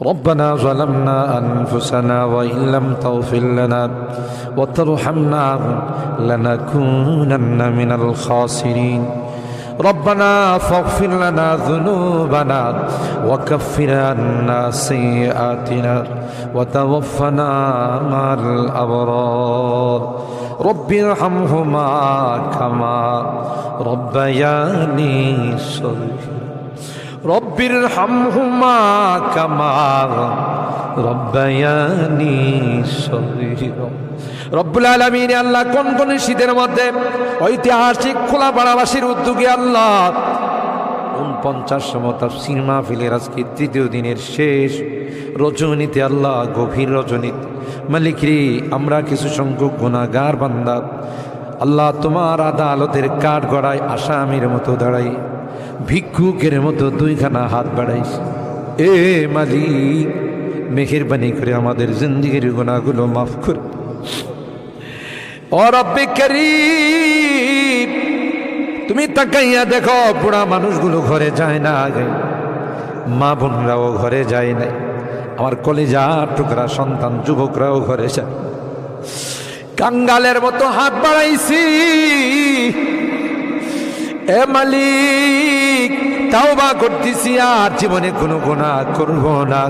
ربنا ظلمنا أنفسنا وإن لم تغفر لنا وترحمنا لنكونن من الخاسرين ربنا فاغفر لنا ذنوبنا وكفر عنا سيئاتنا وتوفنا مع الأبرار رب ارحمهما كما ربياني صغيرا رب ارحمهما كما ربياني صغيرا রব্বুল আলামিন আল্লাহ কোন শীতের মধ্যে ঐতিহাসিক খোলাপাড়াবাসীর উদ্যোগে আল্লাহ 49তম তাফসীর মাহফিলের আজকে তৃতীয় দিনের শেষ রজনীতে আল্লাহ গভীর রজনীতে মালিক রে আমরা কিছু সংখ্যক গুনাহগার বান্দা আল্লাহ তোমার আদালতের কাঠ গড়ায় আসামির মতো দাঁড়াই ভিক্ষুকের মতো দুইখানা হাত বাড়াইছি এ মালিক মেহেরবানি করে আমাদের জিন্দেগির গুনাহগুলো মাফ কর ও রব্বে করিম তুমি তাকাইয়া দেখো বুড়া মানুষগুলো ঘরে যায় না আগে মা বোনরাও ঘরে যায় নাই আমার কলিজার টুকরা সন্তান যুবকরাও ঘরে যায় কাঙ্গালের মতো হাত বাড়াইছি এ মালিক তাওবা করতেছি আর জীবনে কোনো গুনাহ করব না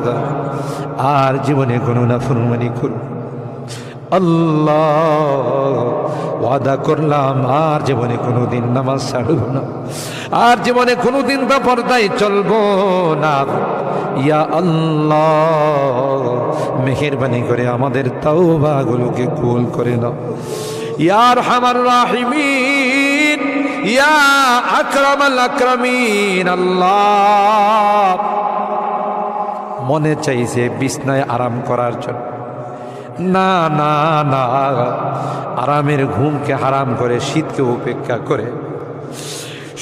আর জীবনে কোনো নাফরমানি করব আল্লাহ ওয়াদা করলাম আর জীবনে কোনোদিন নামাজ ছাড়ব না আর জীবনে কোনোদিন বেপরদায় চলবো না ইয়া আল্লাহ মেহেরবানি করে আমাদের তাওবাগুলোকে কবুল করে নাও ইয়া আরহামার রাহিমিন ইয়া আকরামাল আকরামিন আল্লাহ মনে চাইছে বিছনায় আরাম করার জন্য না না না আরামের ঘুমকে হারাম করে শীতকে উপেক্ষা করে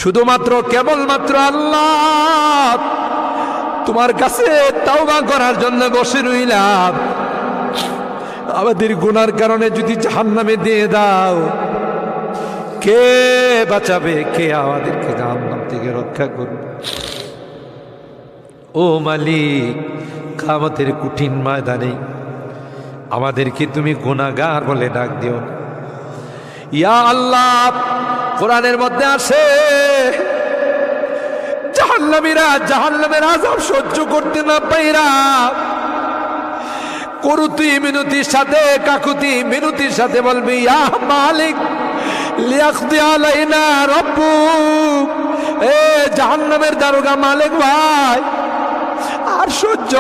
শুধুমাত্র কেবলমাত্র আল্লাহ তোমার কাছে তাওবা করার জন্য বসে রইলাম আমাদের গুনার কারণে যদি জাহান্নামে দিয়ে দাও কে বাঁচাবে কে আমাদেরকে জাহান্নাম থেকে রক্ষা করবে ও মালিক কিয়ামতের কঠিন ময়দানে আমাদেরকে তুমি গুনাহগার বলে ডাক দিও না ইয়া আল্লাহ কোরআনের মধ্যে আছে জাহান্নামীরা জাহান্নামের আযাব সহ্য করতে না পাইরা করুতি মিনতির সাথে কাকুতি মিনতির সাথে বলবি ইয়া মালিক লিয়াকদি আলাইনা রাব্বুক এ জাহান্নামের দারোগা মালিক ভাই আর সহ্য